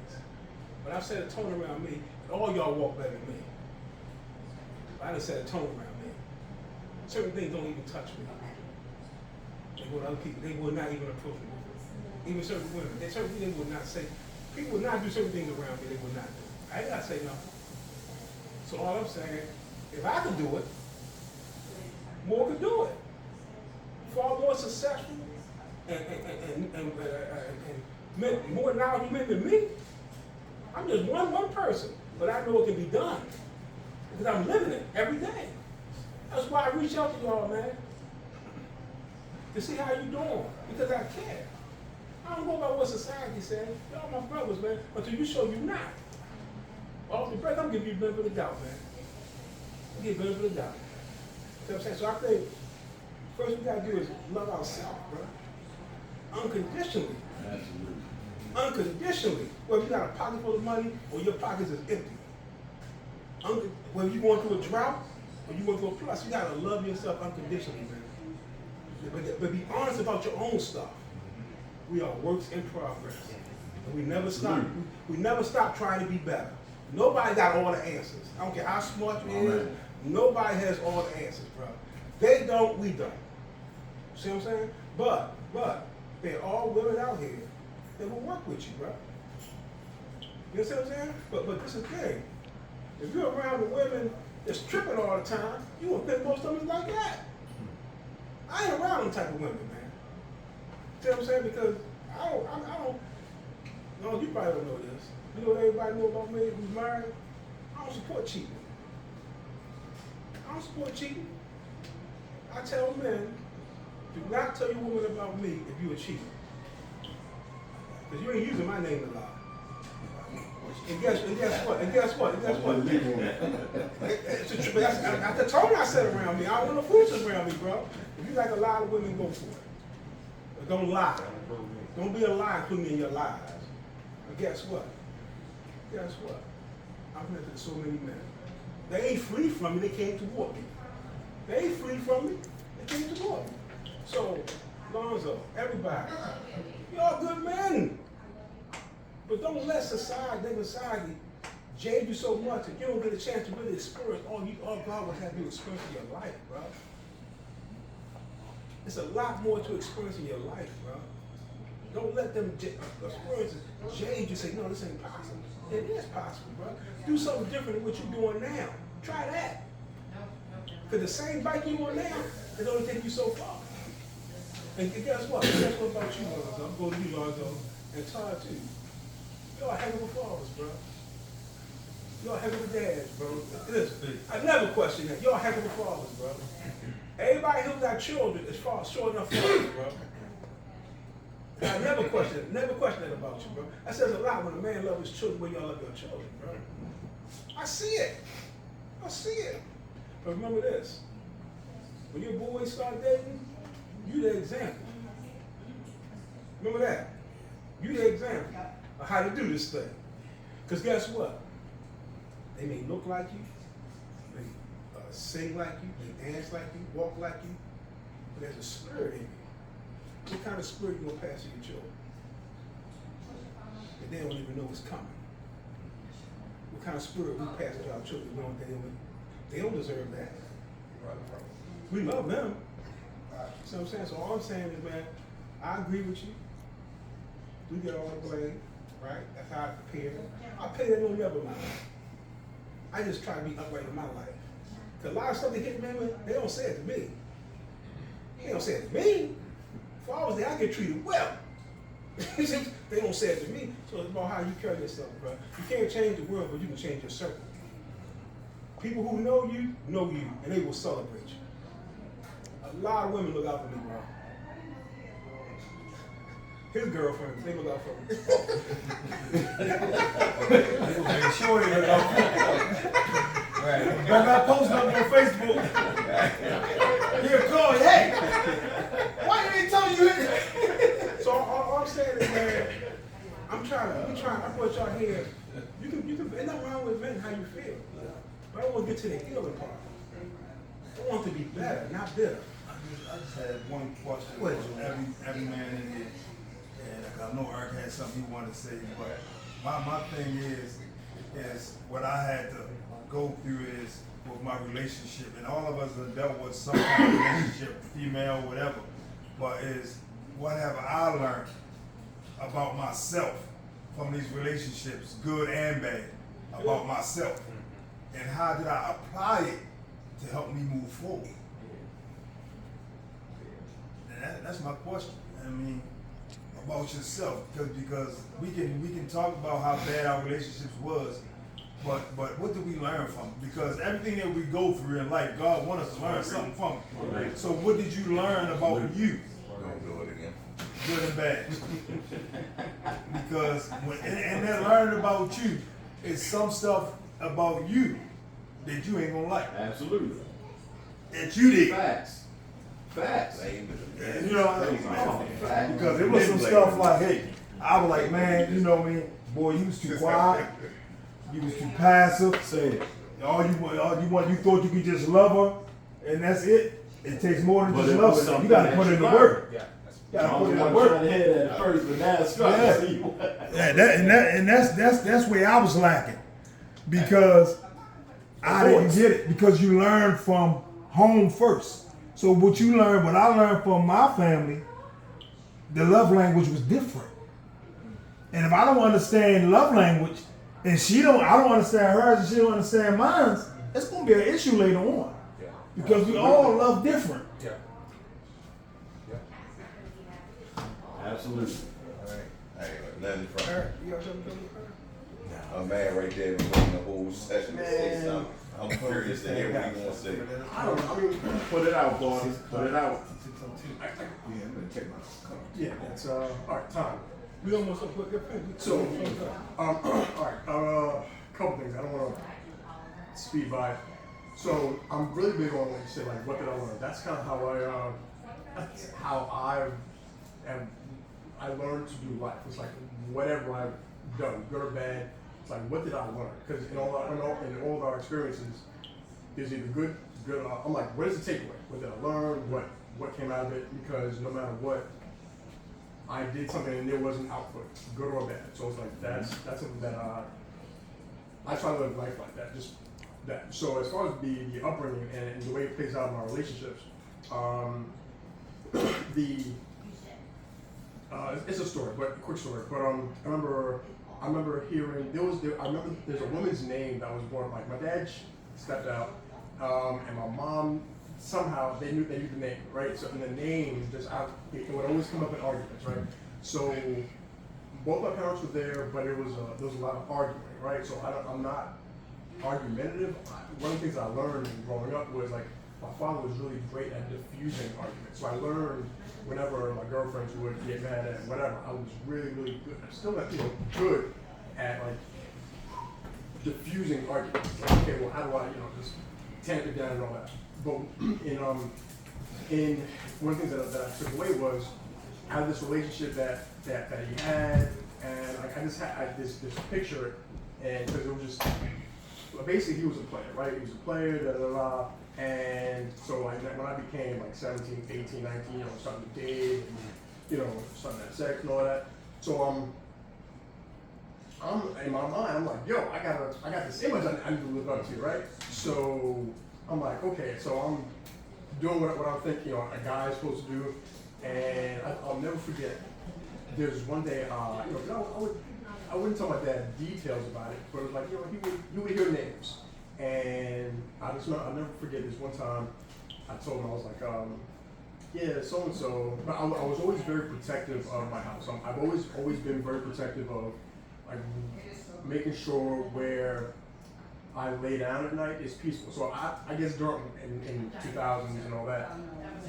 But I've set a tone around me, and all y'all walk better than me. I done set a tone around me. Certain things don't even touch me. They go to other people, they will not even approach me. Even certain women, there's certain things they will not say. People will not do certain things around me, they will not do. I ain't gotta say nothing. So all I'm saying, if I can do it, more can do it. Far more successful and more knowledgeable men than me. I'm just one person, but I know it can be done because I'm living it every day. That's why I reach out to y'all, man, to see how you doing, because I care. I don't go by what society says. Y'all my brothers, man, until you show you not. Off the break, I'm giving you the benefit of the doubt, man. I'm giving you the benefit of the doubt. You know what I'm saying? So I think first we gotta do is love ourselves, bro. Unconditionally. Absolutely. Unconditionally. Whether you got a pocket full of money or your pockets is empty. Whether you going through a drought or you going through a plus, you gotta love yourself unconditionally, man. But be honest about your own stuff. We are works in progress. And we never stop. We never stop trying to be better. Nobody got all the answers. I don't care how smart you is. Nobody has all the answers, bro. They don't, we don't. See what I'm saying? But there are all women out here that will work with you, bro. You know what I'm saying? But this is the thing. If you're around the women that's tripping all the time, you gonna think most of them is like that. I ain't around them type of women, man. See what I'm saying? Because I don't, no, you probably don't know this. You know what everybody know about me who's married? I don't support cheating. I don't support cheating. I tell men, do not tell your woman about me if you're a cheater. Because you ain't using my name to lie. And guess what? That's the tone I set around me. I don't want no fools around me, bro. If you like a lot of women, go for it. But don't lie. Don't be a lie, put me in your lives. But guess what? I'm connected to so many men. They ain't free from me, they came toward me. They ain't free from me, they came toward me. So, Lonzo, everybody, y'all good men. But don't let society jade you so much that you don't get a chance to really experience all God will have you experience in your life, bro. There's a lot more to experience in your life, bro. Don't let them experiences jade you, say, no, this ain't possible. It is possible, bro. Do something different than what you're doing now. Try that. Because the same bike you on now, it only take you so far. And guess what? Guess what about you, Lonzo? I'm going to you, Lonzo, and Todd too. Y'all heck of a fathers, bro. Y'all heck of a dads, bro. Listen, I never question that. Y'all heck of a fathers, bro. Everybody who got children is short enough fathers, bro. I never question that about you, bro. That says a lot when a man loves his children, when y'all love your children, bro. I see it. But remember this. When your boys start dating, you the example. Remember that. You the example of how to do this thing. Because guess what? They may look like you, they sing like you, they dance like you, walk like you, but there's a spirit in you. What kind of spirit you gonna pass to your children? And they don't even know it's coming. What kind of spirit we pass to our children knowing they don't deserve that. We love them. See what I'm saying? So all I'm saying is, man, I agree with you. We get all the blame, right? That's how I prepare. I pay that on never mind. I just try to be upright in my life. Because a lot of stuff they hit me with, they don't say it to me. They don't say it to me. If I was there, I get treated well. They don't say it to me. So it's about how you carry yourself, bro. You can't change the world, but you can change your circle. People who know you, and they will celebrate you. A lot of women look out for me, bro. His girlfriends, they look out for me. Sure you look out. Better not post nothing on Facebook. He'll call you, hey, why you ain't telling you it? So all I'm saying is, man, I brought y'all here. You can, ain't nothing wrong with venting how you feel. But I want to get to the healing part. I want to be better, not bitter. I just had one question for every man in here. And I know Eric had something he wanted to say, but my thing is what I had to go through is with my relationship, and all of us have dealt with some kind of relationship, female, whatever, but is what have I learned about myself from these relationships, good and bad, about myself, and how did I apply it to help me move forward? And that's my question. I mean, about yourself, because we can talk about how bad our relationships was, but what did we learn from it? Because everything that we go through in life, God wants us to learn something from it. So what did you learn about you? Don't do it again. Good and bad. Because and that learning about you is some stuff about you that you ain't gonna like. Absolutely. That you did. Facts. Facts. You know, because it was some stuff like, hey, I was like, man, you know me, boy, you was too quiet, you was too passive. Say it. All you thought you could just love her, and that's it. It takes more than just love her. You gotta put in the work. You gotta put in the work. At first, but now it's And that's where I was lacking, because I didn't get it, because you learn from home first. So what I learned from my family, the love language was different. And if I don't understand love language, and I don't understand hers, and she don't understand mine, it's gonna be an issue later on. Because we all love different. Absolutely. Hey, nothing from Eric, you got something to say? a man right there was waiting the whole session to say something. I'm curious to hear what he gonna say. I mean, put it out, boys. Put it out. Yeah, I'm gonna check my car. Yeah, it's all right, Tom. We almost up with your pen. So, all right, couple things. I don't want to speed by. So, I'm really big on what you said, like, what did I learn? That's kind of how I learned to do life. It's like whatever I've done, good or bad. It's like, what did I learn? Because in all of our experiences, there's either good. I'm like, what is the takeaway? What did I learn? What came out of it? Because no matter what, I did something and there was an output, good or bad. So it's like that's something that I try to live life like that. Just that. So as far as the upbringing and the way it plays out in our relationships, it's a story, but a quick story. But I remember hearing there's a woman's name that was born. Like my dad stepped out, and my mom somehow they knew the name, right? So in the name, it would always come up in arguments, right? So both my parents were there, but there was a lot of arguing, right? So I'm not argumentative. One of the things I learned growing up was like my father was really great at diffusing arguments. So I learned whenever my girlfriends would get mad at whatever, I was really, really good. I'm still not, good at like diffusing arguments. Like, okay, well, how do I, just tamp it down and all that. But in one of the things that I took away was out of this relationship that he had, and like I just had this picture, and because it was just basically he was a player, right? He was a player, and so like when I became like 17, 18, 19, starting to date, and starting to have sex and all that. So I'm in my mind, I'm like, yo, I got this image I need to live up to, right? So I'm like, okay, so I'm doing what I think a guy is supposed to do, and I'll never forget. There's one day, I wouldn't tell my dad details about it, but it was like, he would hear names, and I'll never forget this one time. I told him, I was like, yeah, so and so. But I was always very protective of my house. I've always been very protective of like making sure where I lay down at night is peaceful. So I guess during in 2000s and all that,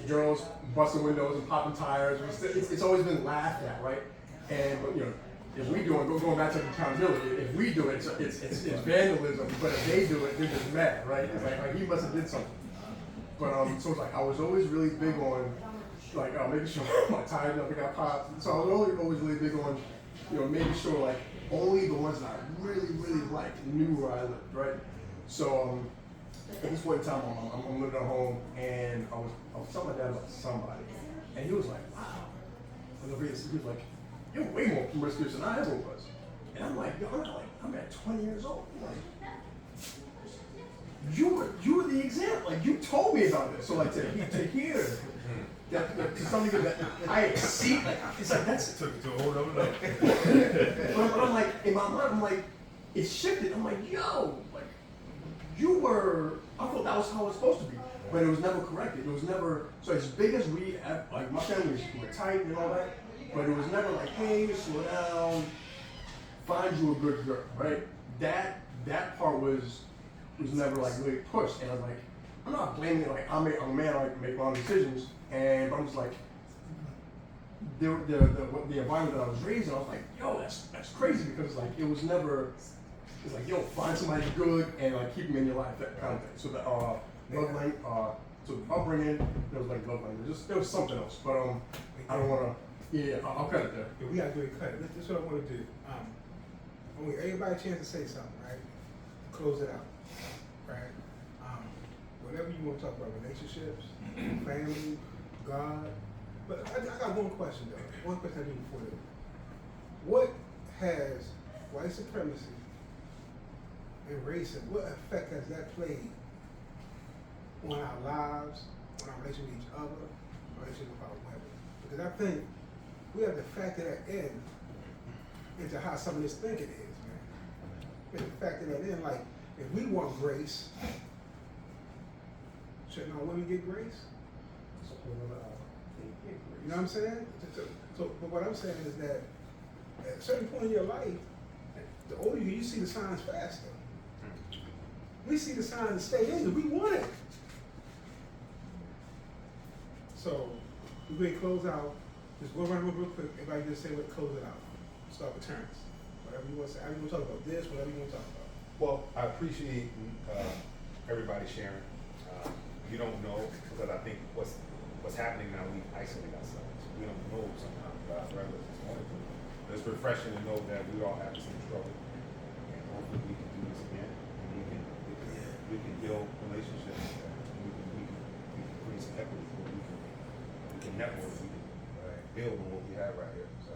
girls busting windows and popping tires. It's always been laughed at, right? And but you know, if we do it, going back to the accountability, if we do it, it's vandalism. But if they do it, they're just mad, right? It's like he must have did something. But so it's like I was always really big on like making sure my tires never got popped. So I was always really big on making sure like only the ones that I really liked knew where I lived, right? So at this point in time, I'm living at home, and I was telling my dad about somebody, and he was like, "Wow," and he was like, "You're way more promiscuous than I ever was," and I'm like, "Yo, I'm at 20 years old." I'm like, you were the example. Like you told me about this. So like to hear that to something that I exceed, like it's like that's Took it to a whole other level. but I'm like, in my mind, I'm like, it shifted. I'm like, yo, like, you were, I thought that was how it was supposed to be. But it was never corrected. It was never, so as big as like, my family was tight and all that, but it was never like, hey, slow down, find you a good girl, right? That part was never, like, really pushed. And I was like, I'm not blaming it, like, I'm a man, I make my own decisions, and I'm just like, the environment that I was raised in, I was like, yo, that's crazy, because like it was never, it's like, yo, find somebody good and like keep them in your life, that kind of thing. So the love language, so the upbringing, there was like love language. There was something else, but I don't wanna. Yeah, I'll cut it there. Yeah, we gotta do it, cut it. This is what I wanna do. I want everybody a chance to say something, right? Close it out, right? Whatever you wanna talk about, relationships, family, God. But I got one question though. One question I do before that. What has white supremacy and racism, what effect has that played on our lives, on our relationship with each other, our relationship with our women? Because I think we have to factor that in into how some of this thinking is, man. We have to factor that in, like, if we want grace, shouldn't our women get grace? You know what I'm saying? So but what I'm saying is that at a certain point in your life, the older you see the signs faster. We see the signs and stay in it. We want it. So we're going to close out. Just go around real quick. Everybody just say what, close it out. Start with Terrence. Whatever you want to say. I want to talk about this, whatever you want to talk about. Well, I appreciate everybody sharing. You don't know, because I think what's happening now, we isolate ourselves. We don't know sometimes about our brothers and sisters. But it's refreshing to know that we all have the same struggle. And hopefully we can do this again. And we can build relationships. And we can create some equity. We can network. We can build on what we have right here. So,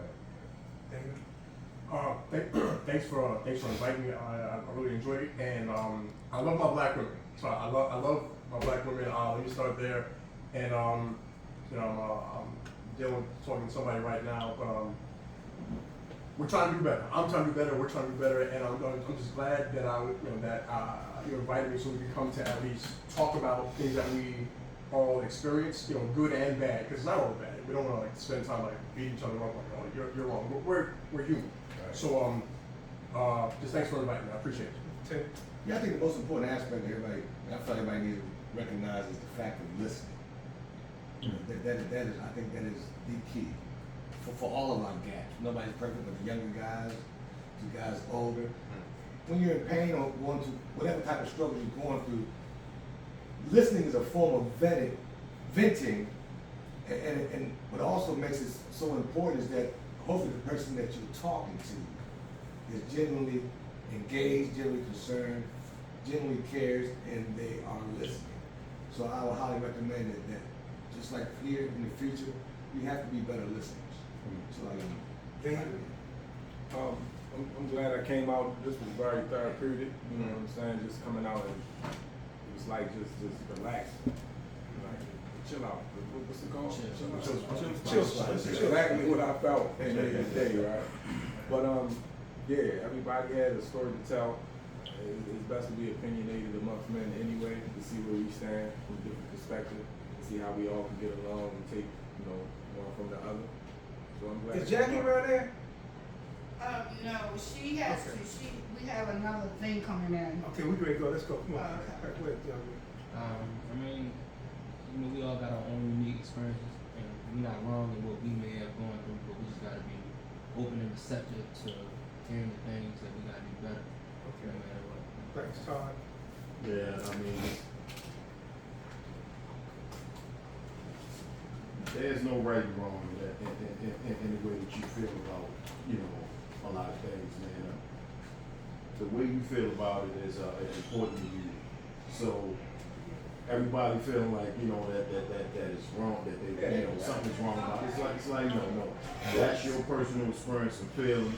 David? Thanks for inviting me. I really enjoyed it, and I love my black women. So I love my black women. Let me start there. And I'm talking to somebody right now. We're trying to do better. I'm trying to do better. We're trying to do better, and I'm just glad that you invited me so we can come to at least talk about things that we all experience, good and bad, because it's not all bad. We don't want to like spend time like beating each other up, like, oh, you're wrong. We're human. Right. So just thanks for inviting me. I appreciate it. Yeah, I think the most important aspect that everybody, I feel everybody needs to recognize is the fact of listening. That is, I think that is the key for all of our gaps. Nobody's perfect, but the younger guys, the guys older. When you're in pain or going through whatever type of struggle you're going through, listening is a form of venting, and what also makes it so important is that hopefully the person that you're talking to is genuinely engaged, genuinely concerned, genuinely cares, and they are listening. So I would highly recommend that just like here in the future, we have to be better listeners. So I'm glad I came out. This was very therapeutic. You know what I'm saying? Just coming out and it was like just relax, like chill out. What's it called? Chill. That's exactly what I felt in the day, right? But yeah, everybody had a story to tell. It's best to be opinionated amongst men anyway, to see where we stand from a different perspective, to see how we all can get along and take, one from the other. So I'm glad. Is Jackie around there? No, she has to, we have another thing coming in. Okay, we ready to go, let's go, come on. Okay. Right, go ahead, young man. I mean, you know, we all got our own unique experiences, and we're not wrong in what we may have gone through, but we just gotta be open and receptive to hearing the things that we gotta do better, no matter what. Thanks, Todd. Yeah, I mean, there's no right and wrong in the way that you feel about, you know, a lot of things, man. The way you feel about it is important to you. So everybody feeling like, you know, that is wrong, that they, you know, something's wrong about it. It's like no. That's your personal experience and feeling.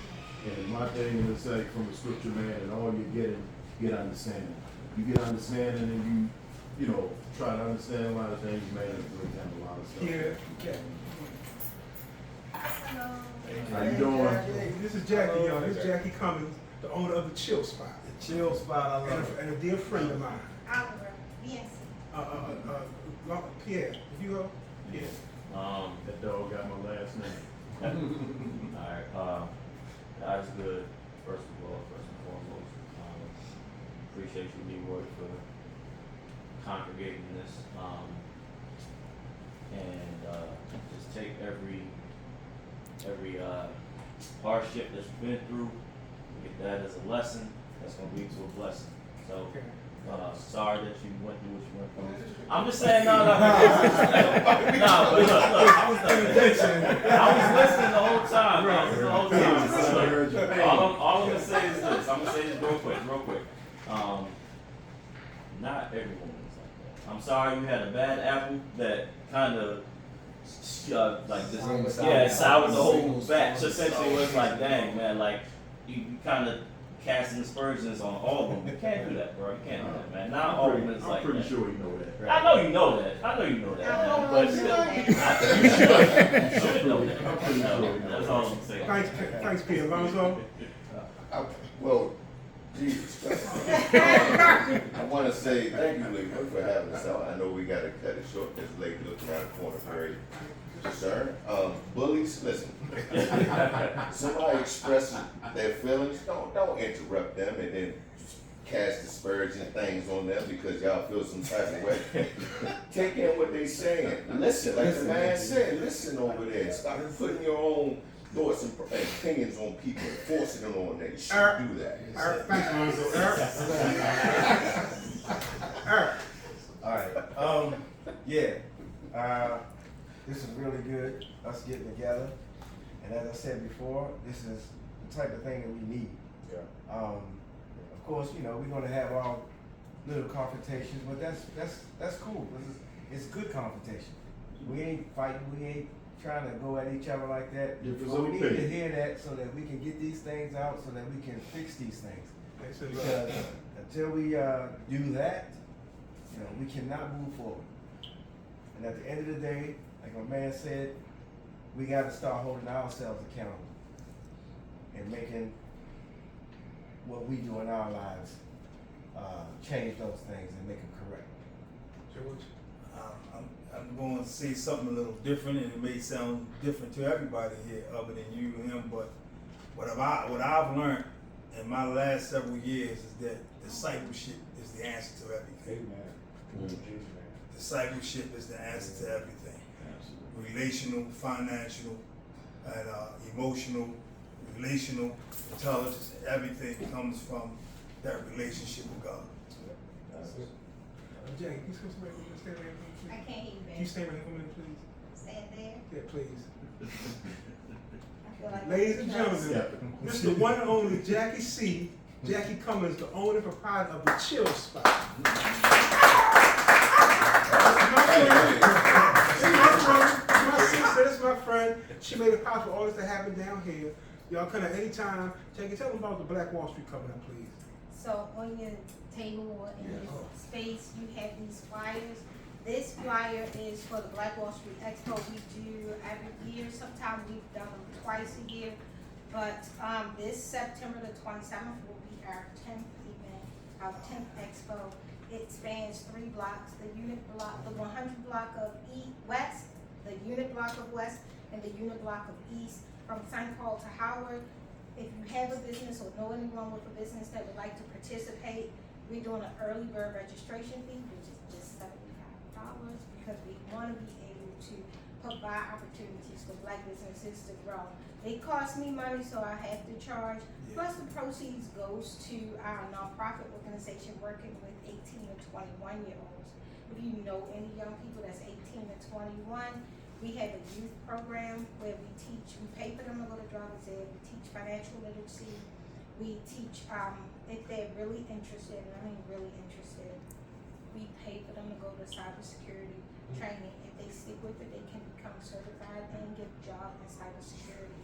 And my thing is say from the scripture, man, and all you're get understanding. You get understanding and you know, try to understand a lot of things, man, and break down a lot of stuff. Yeah. How you doing? This is Jackie, y'all. This is Jackie Cummings, the owner of the Chill Spot. The Chill Spot, I love it. And a dear friend of mine. Oliver, yes. Pierre, if you go, Pierre. That dog got my last name. Alright, God's good, first and foremost. Appreciate you, Leroy, for congregating this. Just take every hardship that you've been through, get that as a lesson, that's gonna lead to a blessing. So, sorry that you went through what you went through. I'm just saying, no, but look, I was listening the whole time. All I'm gonna say is this. I'm gonna say this real quick. Not every woman is like that. I'm sorry you had a bad apple that kind of like this. Yeah, soured the whole batch. Essentially, it was like, dang man, like you kind of casting aspersions on all of them. You can't do that, bro. You can't do that, man. Not all women is like that. I'm pretty sure you know that. I know you know that. Man. But you should know that. I'm pretty sure. That's all I'm saying. Thanks, Pierre. Alonzo. Well, Jesus Christ. I want to say thank you, Leroy, for having us out. I know we got to cut it short because lady looking around the corner very concerned. Bullies, listen. Somebody expresses their feelings, don't interrupt them and then cast disparaging things on them because y'all feel some type of way. Take in what they saying. Listen, like the man said, listen over there. Stop putting your own thoughts and opinions on people and forcing them on them. You shouldn't do that. Thanks, Alonzo. Alright, this is really good, us getting together. And as I said before, this is the type of thing that we need. Yeah. Of course, you know, we're gonna have our little confrontations, but that's cool. It's good confrontation. We ain't fighting, we ain't trying to go at each other like that. Difference But of we need to opinion. hear that so that we can get these things out, so that we can fix these things. Because Because until we do that, you know, we cannot move forward. And at the end of the day, like my man said, we gotta start holding ourselves accountable and making what we do in our lives change those things and make them correct. George. I'm going to say something a little different, and it may sound different to everybody here, other than you and him. But what I've learned in my last several years is that discipleship is the answer to everything. Amen. Discipleship is the answer to everything. Relational, financial, and emotional, relational intelligence. Everything comes from that relationship with God. Jackie, can you stay right here for I me, can't hear please? you, Can you baby. stay right here for me, please? Stand there. Yeah, please. I feel like Ladies and I'm gentlemen, this is the one and only Jackie C. Jackie Cummings, the owner and proprietor of the Chill Spot. This is my sister, this is my friend. She made it possible for all this to happen down here. Y'all come at any time. Jackie, tell them about the Black Wall Street coming up, please. So on your table or in your space, you have these flyers. This flyer is for the Black Wall Street Expo. We do every year. Sometimes we've done them twice a year. But this September the 27th will be our 10th event, our 10th expo. It spans 3 blocks, the unit block, the 100 block of West, the unit block of West, and the unit block of East. From St. Paul to Howard, if you have a business or know anyone with a business that would like to participate, we're doing an early bird registration fee, which is just $75, because we wanna be able to provide opportunities for black businesses to grow. They cost me money, so I have to charge, plus the proceeds goes to our nonprofit organization working with 18 to 21-year-olds. If you know any young people that's 18 to 21, we have a youth program where we pay for them to go to driver's ed, we teach financial literacy, we teach, if they're really interested, and I mean really interested, we pay for them to go to cybersecurity training. If they stick with it, they can become certified and get a job in cybersecurity.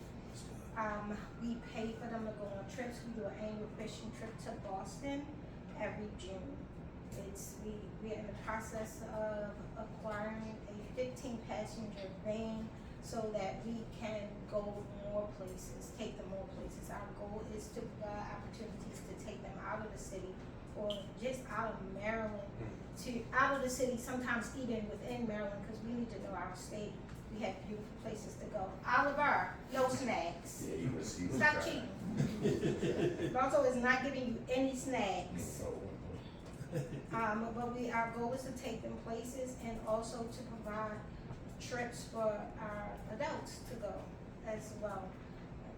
We pay for them to go on trips. We do an annual fishing trip to Boston every June. We're in the process of acquiring a 15-passenger van so that we can go more places, take them more places. Our goal is to provide opportunities to take them out of the city or just out of Maryland out of the city, sometimes even within Maryland, because we need to know our state. We have beautiful places to go. Oliver, no snacks. Yeah, you receive. Stop cheating. Balto is not giving you any snacks. But our goal is to take them places and also to provide trips for our adults to go as well.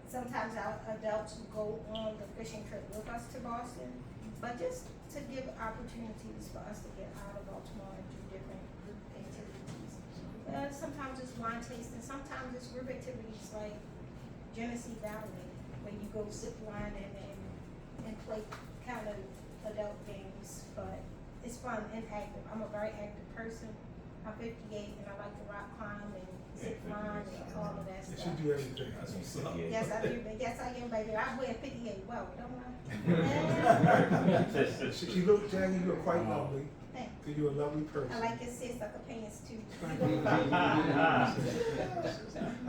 Sometimes our adults go on the fishing trip with us to Boston, but just to give opportunities for us to get out of Baltimore and do different group activities. Sometimes it's wine tasting, sometimes it's group activities like Genesee Valley, where you go zip lining and play kind of adult games, but it's fun and active. I'm a very active person. I'm 58 and I like to rock climb and zip line and all of that Yes, stuff. you do everything. Yes, I do. Yes, I am, baby. I wear 58 well, don't I? You look, Jackie, you look quite lovely. Thanks. You're a lovely person. I like your sis pants too.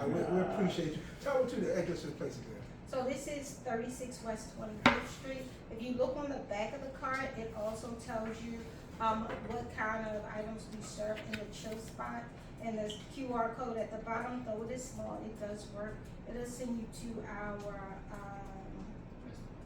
We appreciate you. Tell me to the address of the place again. So this is 36 West 25th Street. If you look on the back of the card, it also tells you what kind of items we serve in the chill spot. And the QR code at the bottom, though it is small, it does work. It'll send you to our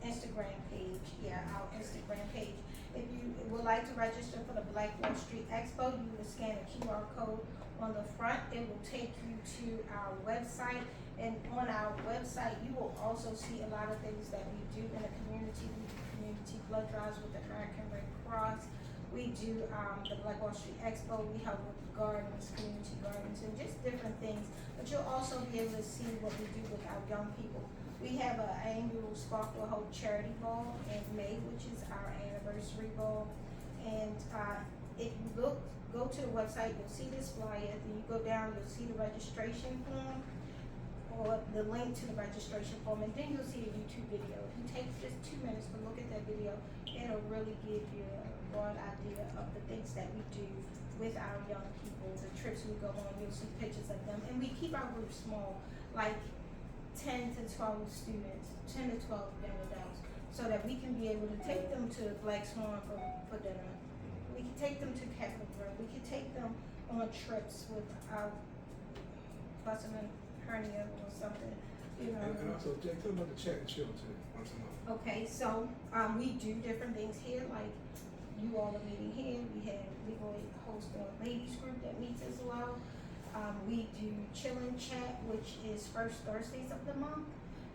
Instagram page. Yeah, our Instagram page. If you would like to register for the Black Wall Street Expo, you will scan a QR code on the front. It will take you to our website. And on our website, you will also see a lot of things that we do in the community. We do community blood drives with the American Red Cross. We do the Black Wall Street Expo. We help with gardens, community gardens, and just different things. But you'll also be able to see what we do with our young people. We have an annual Sparkle Hope Charity Ball in May, which is our anniversary ball. And if you go to the website, you'll see this flyer. Then you go down, you'll see the registration form, or the link to the registration form, and then you'll see a YouTube video. If you take just 2 minutes to look at that video, it'll really give you a broad idea of the things that we do with our young people, the trips we go on. You'll see pictures of them, and we keep our group small, like 10 to 12 students, 10 to 12 young adults, so that we can be able to take them to Black Swan for dinner. We can take them to Capitol Grill. We can take them on trips without busting a hernia or something, you know. And also, Jake, tell them about the chat and chill too, once a month. Okay, so we do different things here, like you all are meeting here. We will host a ladies group that meets as well. We do chill and chat, which is first Thursdays of the month.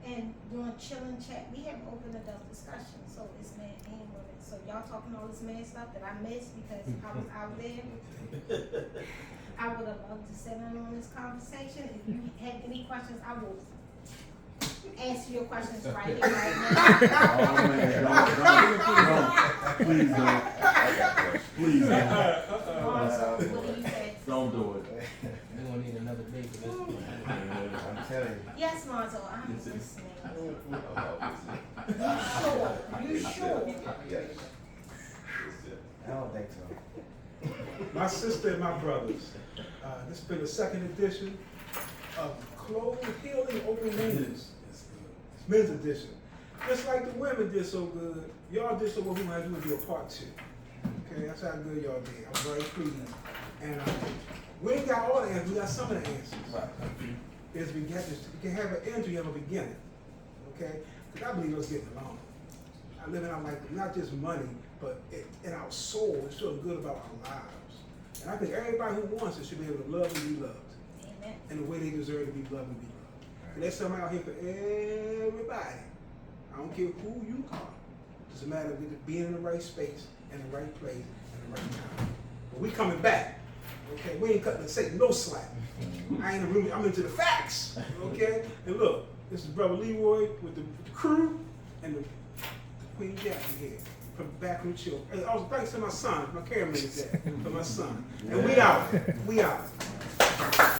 And during chill and chat, we have open adult discussions, so it's men and women. So y'all talking all this man stuff that I missed because I was out there. I would have loved to sit in on this conversation. If you have any questions, I will answer your questions right here, right now. Oh man, don't. Please don't. Please don't. What do you say? Don't do it. We're gonna need another day for this. I'm telling you. Yes, Monzo, I'm listening. Sure. You sure? Yes. I don't think so. My sister and my brothers, this has been the second edition of Clothes Healing Open Women's. It's men's edition. Just like the women did so good, y'all did so well, we might do a part 2. Okay, that's how good y'all did. I'm very pleased. And we ain't got all the answers, we got some of the answers. Right. Is we can have an end, you have a beginning. Okay? Because I believe us getting along. I live in our life, not just money, but in our soul, it's feeling good about our lives. And I think everybody who wants it should be able to love and be loved. Amen. In the way they deserve to be loved and be loved. And there's something out here for everybody. I don't care who you are. It's a matter of being in the right space, in the right place, and the right time. But we coming back. Okay, we ain't cutting Satan no slack. I ain't really, I'm into the facts. Okay? And look, this is Brother Leroy with the crew and the Queen Jackie here. From back from the chill. And also thanks to my son, my cameraman is there, for my son. And we out. We out.